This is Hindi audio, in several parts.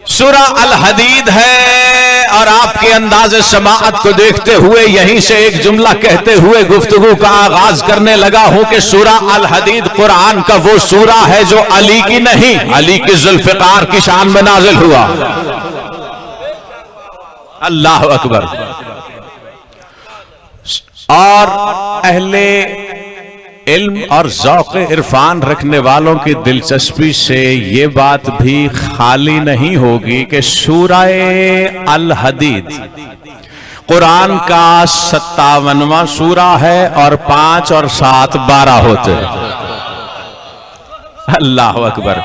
सूरा अल हदीद है और आपके अंदाज़े समाअत को देखते हुए यहीं से एक जुमला कहते हुए गुफ्तगू का आगाज करने लगा हूं कि सूरा अल हदीद कुरान का वो सूरा है जो अली की नहीं, अली की जुल्फ़िकार की शान में नाजिल हुआ। अल्लाह अकबर। और अहले इल्म और ज़ौक़ इरफान रखने वालों की दिलचस्पी से ये बात भी खाली नहीं होगी कि सूरा अल हदीद कुरान का 57वां सूरा है और 5 और 7 12 होते हैं। अल्लाह अकबर।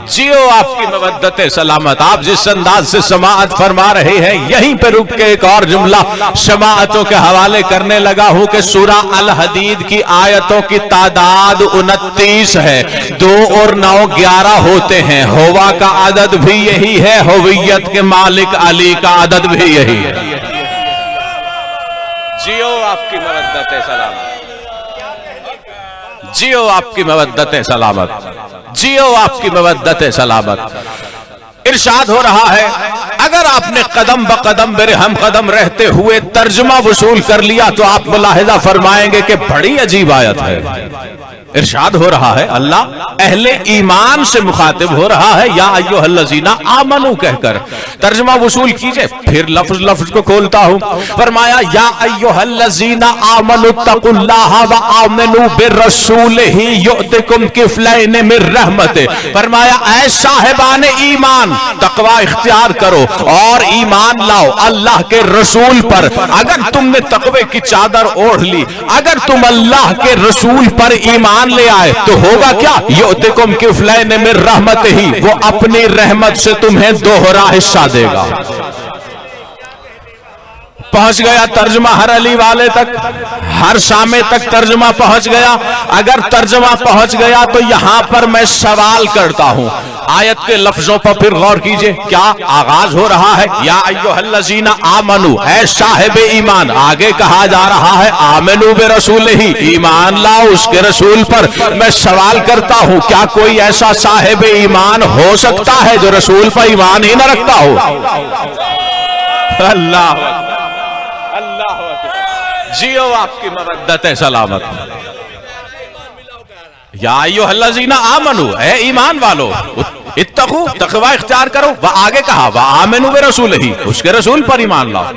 जियो आपकी मवद्दत सलामत। आप जिस अंदाज से समाअत फरमा रहे हैं यहीं पे रुक के एक और जुमला समाअतों के हवाले करने लगा हूं कि सूरा अल हदीद की आयतों की तादाद 29 है। 2 और 9 11 होते हैं। होवा का अदद भी यही है, होवियत के मालिक अली का अदद भी यही है। जियो आपकी मवद्दत सलामत, जियो आपकी मवद्दत सलामत, जियो आपकी मवद्दत सलामत। इरशाद हो रहा है, अगर आपने कदम ब कदम मेरे हम कदम रहते हुए तर्जुमा वसूल कर लिया तो आप मुलाहिजा फरमाएंगे कि बड़ी अजीब आयत है। इरशाद हो रहा है, अल्लाह अहले ईमान से मुखातिब हो रहा है, या अय्युहल्लज़ीना आमनू कहकर तर्जुमा वसूल कीजिए। फिर लफ्ज लफ्ज को खोलता हूं, फरमाया या अय्युहल्लज़ीना आमनू तक़ुल्लाह व आमिनू बिर्रसूलिही युअतिकुम किफ़लैन मिर रहमते। फरमाया ऐ साहिबाने ईमान, तकवा इख्तियार करो और ईमान लाओ अल्लाह के रसूल पर। अगर तुमने तकवे की चादर ओढ़ ली, अगर तुम अल्लाह के रसूल पर ईमान ले आए तो होगा क्या? युअतिकुम किफ़लैन मिर रहमतिही, वो अपनी रहमत से तुम्हें दोहरा हिस्सा देगा। पहुंच गया तर्जुमा हर अली वाले तक, हर शामे तक तर्जुमा पहुंच गया। अगर तर्जुमा पहुंच गया तो यहां पर मैं सवाल करता हूं, आयत के लफ्जों पर फिर गौर कीजिए। क्या आगाज हो रहा है, या अय्युहल्लज़ीना आमनू, ऐ साहिबे ईमान। आगे कहा जा रहा है आमिनू बिरसूलिही, ईमान लाओ उसके रसूल पर। मैं सवाल करता हूं, क्या कोई ऐसा साहिबे ईमान हो सकता है जो रसूल पर ईमान ही न रखता हो? अल्लाह जियो आपकी मवद्दत सलामत। या अय्युहल्लज़ीना आमनू, ऐ ईमान वालो, इत्तक़ू, तक़वा इख्तियार करो। व आगे कहा व आमिनू बिरसूलिही, उसके रसूल पर ईमान लाओ।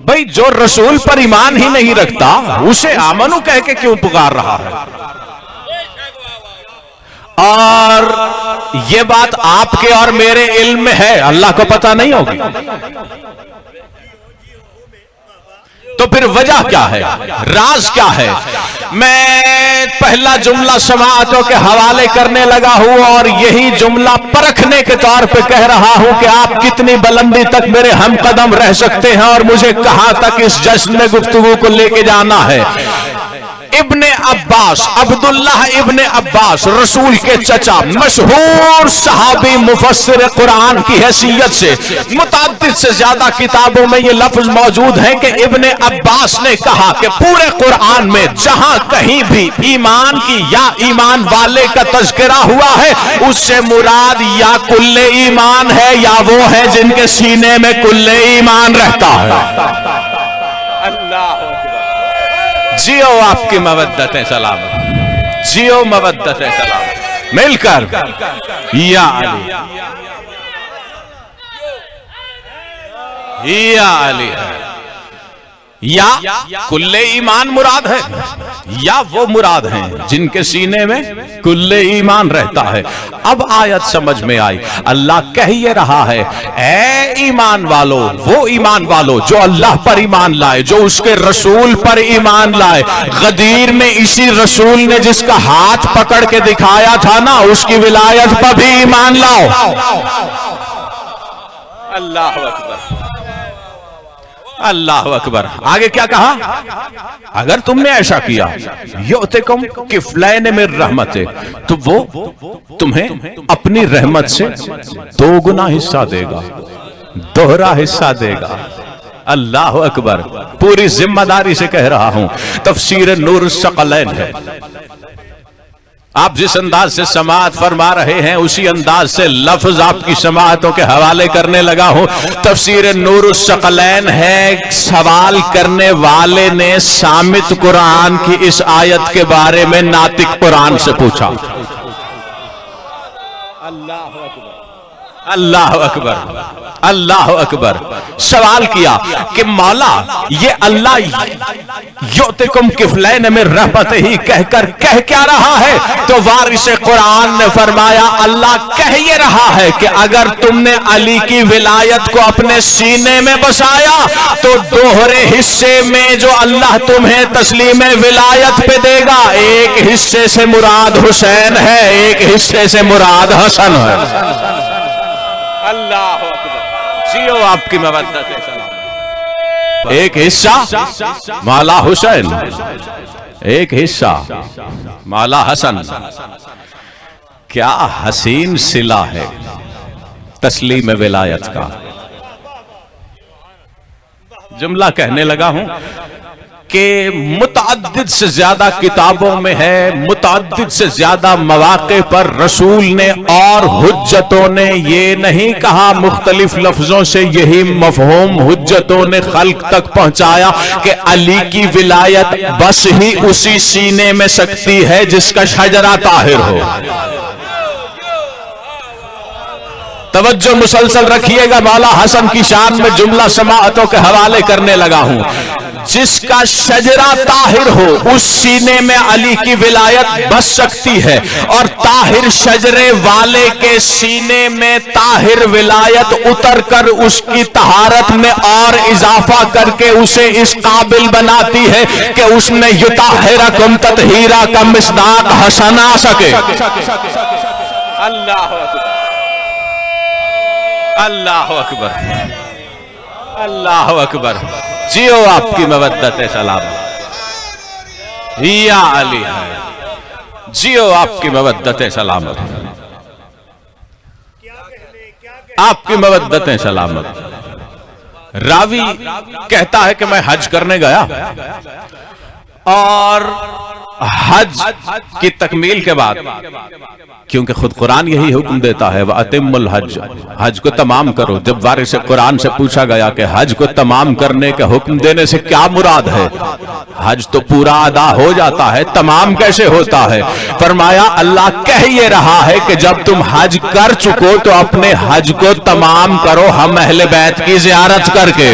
भाई जो रसूल पर ईमान ही नहीं रखता उसे आमनू कह के क्यों पुकार रहा है? और ये बात आपके और मेरे इल्म में है, अल्लाह को पता नहीं होगी। तो फिर वजह क्या है, राज क्या है? मैं पहला जुमला समाअतों के हवाले करने लगा हूं और यही जुमला परखने के तौर पे कह रहा हूं कि आप कितनी बुलंदी तक मेरे हम कदम रह सकते हैं और मुझे कहां तक इस जश्न में गुफ्तगू को लेके जाना है। इब्ने अब्बास, अब्दुल्लाह इब्ने अब्बास, रसूल के चचा, मशहूर सहाबी, मुफस्सिर कुरान की हैसियत से मुतअद्दिद से ज्यादा किताबों में ये लफ्ज मौजूद है कि इब्ने अब्बास ने कहा कि पूरे कुरान में जहां कहीं भी ईमान की या ईमान वाले का तज़किरा हुआ है उससे मुराद या कुल्ले ईमान है या वो है जिनके सीने में कुल्ले ईमान रहता है। अल्लाह जियो आपकी मवद्दत सलामत, जियो मवद्दत सलामत मिलकर। या अली, या अली, या कुल्ले ईमान मुराद है या वो मुराद हैं जिनके सीने में कुल्ले ईमान रहता है। अब आयत समझ में आई। अल्लाह कह ये रहा है, ऐ ईमान वालो, वो ईमान वालो जो अल्लाह पर ईमान लाए, जो उसके रसूल पर ईमान लाए। गदीर में इसी रसूल ने जिसका हाथ पकड़ के दिखाया था ना, उसकी विलायत पर भी ईमान लाओ। अल्लाह अकबर, अल्लाह अकबर। आगे क्या कहा? अगर तुमने ऐसा किया, युअतिकुम किफ़लैन मिर रहमते, तो वो तुम्हें अपनी रहमत से 2 गुना हिस्सा देगा। दोहरा हिस्सा देगा। अल्लाह अकबर। पूरी जिम्मेदारी से कह रहा हूं, तफसीर नूर सकलैन है। आप जिस अंदाज से समाअत फरमा रहे हैं उसी अंदाज से लफ्ज आपकी समाअतों के हवाले करने लगा हूं। तफसीर नूर सकलैन है। सवाल करने वाले ने सामित कुरान की इस आयत के बारे में नातिक कुरान से पूछा। अल्लाह अकबर, अल्लाह अकबर, अल्लाह अकबर। सवाल किया कि मौला ये अल्लाह युतिकुम किफलैन में रहमत ही कहकर कह क्या रहा है? तो वारिस कुरान ने फरमाया अल्लाह कह ये रहा है कि अगर तुमने अली की विलायत को अपने सीने में बसाया तो दोहरे हिस्से में जो अल्लाह तुम्हें तस्लीम विलायत पे देगा, एक हिस्से से मुराद हुसैन है, एक हिस्से से मुराद हसन है। अल्लाह जियो आपकी मवद्दत है सलाम। एक हिस्सा मौला हुसैन, एक हिस्सा मौला हसन। क्या हसीन सिला है तस्लीम विलायत का। जुमला कहने लगा हूं कि मुतअद्दिद से ज्यादा किताबों में है, मुतअद्दिद से ज्यादा मौके पर रसूल ने और हुज्जतों ने ये नहीं कहा, मुख्तलिफ लफ्जों से यही मफहूम हुज्जतों ने खल्क तक पहुंचाया कि अली की विलायत बस ही उसी सीने में सकती है जिसका शजरा ताहिर हो। तवज्जो मुसलसल रखिएगा। मौला हसन की शान में जुमला समाअतों के हवाले करने लगा हूं। जिसका शजरा ताहिर हो उस सीने में अली की विलायत बस सकती है, और ताहिर शजरे वाले के सीने में ताहिर विलायत उतर कर उसकी तहारत में और इजाफा करके उसे इस काबिल बनाती है कि उसमें युताहिरकुम ततहीरा का मिसदाक हसन आ सके। अल्लाह अकबर, अल्लाह अकबर, अल्लाह अकबर। जियो आपकी मवद्दत सलामत या अली है, जियो आपकी मवद्दत सलामत, आपकी मवद्दत सलामत। रावी कहता है कि मैं हज करने गया और हज की तकमील के बाद, क्योंकि खुद कुरान यही हुक्म देता है वह अतिमुल हज, हज को तमाम करो। जब वारिस कुरान से पूछा गया कि हज को तमाम करने का हुक्म देने से क्या मुराद है, हज तो पूरा अदा हो जाता है, तमाम कैसे होता है? फरमाया अल्लाह कह ये रहा है कि जब तुम हज कर चुको तो अपने हज को तमाम करो हम अहले बैत की जियारत करके।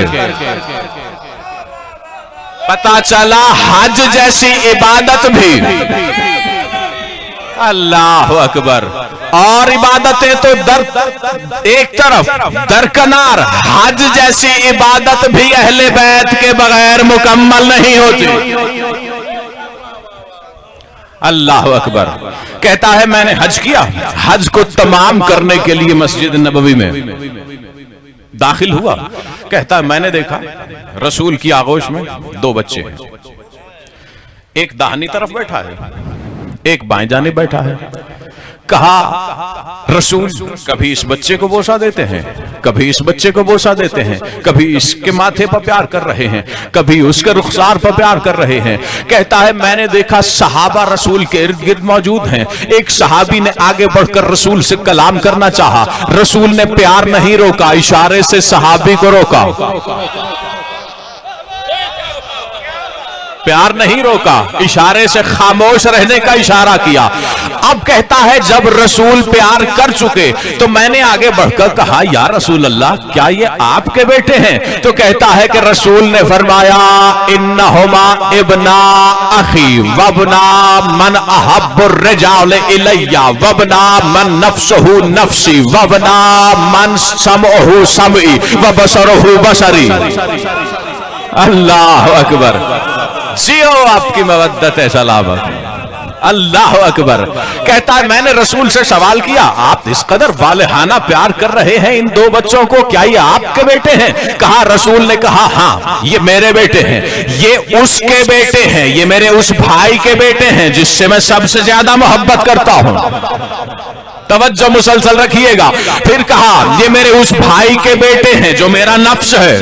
पता चला हज जैसी इबादत भी, अल्लाह अकबर, और इबादतें तो एक तरफ दरकनार, हज जैसी इबादत भी अहले बैत के बगैर मुकम्मल नहीं होती। अल्लाह अकबर। कहता है मैंने हज किया, हज को तमाम करने के लिए मस्जिद नबवी में दाखिल हुआ। कहता है मैंने देखा रसूल की आगोश में दो बच्चे हैं, एक दाहिनी तरफ बैठा है, एक बाएं जानिब बैठा है। कहा रसूल कभी इस बच्चे को बोसा देते हैं, कभी इस बच्चे को बोसा देते हैं, कभी इसके माथे पर प्यार कर रहे हैं, कभी उसके रुखसार पर प्यार कर रहे हैं। कहता है मैंने देखा सहाबा रसूल के इर्द गिर्द मौजूद हैं। एक सहाबी ने आगे बढ़कर रसूल से कलाम करना चाहा, रसूल ने प्यार नहीं रोका, इशारे से सहाबी को रोका, प्यार नहीं रोका, इशारे से खामोश रहने का इशारा किया। अब कहता है जब रसूल प्यार कर चुके तो मैंने आगे बढ़कर कहा या रसूल अल्लाह क्या ये आपके बेटे हैं? तो कहता है कि रसूल ने फरमाया इन्नहुमा इब्ना अखी वबना मन अहब्बुर रिजाल इलैया वबना मन नफ्सुहु नफ्सी वबना मन समउहु समई व बसरुहु बसरी। अल्लाह अकबर। जियो आपकी मवद्दत है सलामत। अल्लाह अकबर। कहता है मैंने रसूल से सवाल किया आप इस कदर वालेहाना प्यार कर रहे हैं इन दो बच्चों को, क्या ये आपके बेटे हैं? कहा रसूल ने कहा हाँ ये मेरे बेटे हैं, ये उसके बेटे हैं, ये मेरे उस भाई के बेटे हैं जिससे मैं सबसे ज्यादा मोहब्बत करता हूं। तवज्जो मुसलसल रखिएगा। फिर कहा ये मेरे उस भाई के बेटे हैं जो मेरा नफ्स है।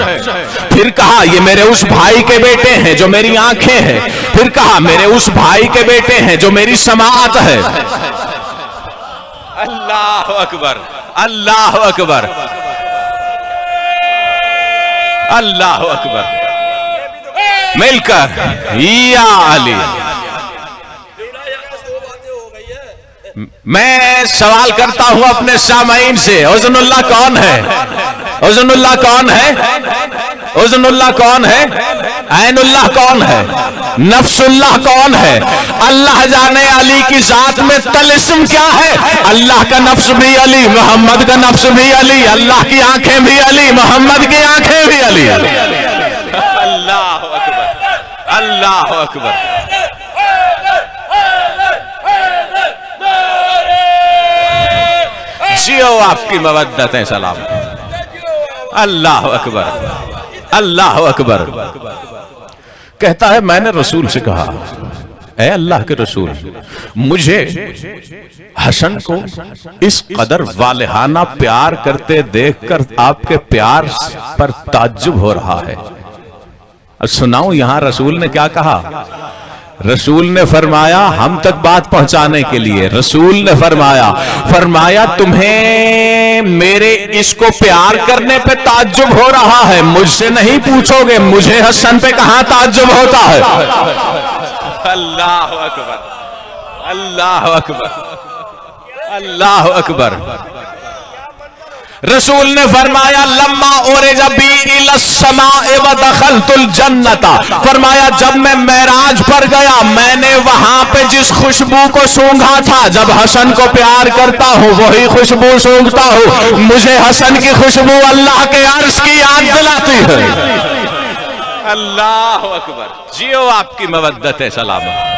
फिर कहा ये मेरे उस भाई के बेटे हैं जो मेरी आंखें हैं। फिर कहा मेरे उस भाई के बेटे हैं जो मेरी समाअत है। अल्लाह अकबर, अल्लाह अकबर, अल्लाह अकबर। मिलकर या अली। मैं सवाल करता हूं अपने सामाईन से, उज़्नुल्लाह कौन है? उज़्नुल्लाह कौन है? उज़्नुल्लाह कौन है? ऐनुल्लाह कौन है? नफ्सुल्लाह कौन है? अल्लाह जाने अली की जात में तलिस्म क्या है। अल्लाह का नफ्स भी अली, मोहम्मद का नफ्स भी अली, अल्लाह की आंखें भी अली, मोहम्मद की आंखें भी अली। अल्लाह अकबर, अल्लाह अकबर। जियो आपकी मवद्दतें सलाम। अल्लाह अकबर, अल्लाह अकबर। कहता है मैंने रसूल से कहा, ऐ अल्लाह के रसूल, मुझे हसन को इस कदर वालिहाना प्यार करते देखकर आपके प्यार पर ताज्जुब हो रहा है। अब सुनाऊं यहां रसूल ने क्या कहा। रसूल ने फरमाया, हम तक बात पहुंचाने के लिए रसूल ने फरमाया तुम्हें मेरे इसको प्यार करने पे ताज्जुब हो रहा है, मुझसे नहीं पूछोगे मुझे हसन पे कहां ताज्जुब होता है। अल्लाह अकबर, अल्लाह अकबर, अल्लाह अकबर। रसूल ने फरमाया लम्मा उरिजा बी इला समाए व दखलतुल जन्नता। फरमाया जब मैं मेराज पर गया मैंने वहां पे जिस खुशबू को सूंघा था, जब हसन को प्यार करता हूं वही खुशबू सूंघता हूं। मुझे हसन की खुशबू अल्लाह के अर्श की याद दिलाती है। अल्लाह अकबर। जियो आपकी मवद्दत सलामत।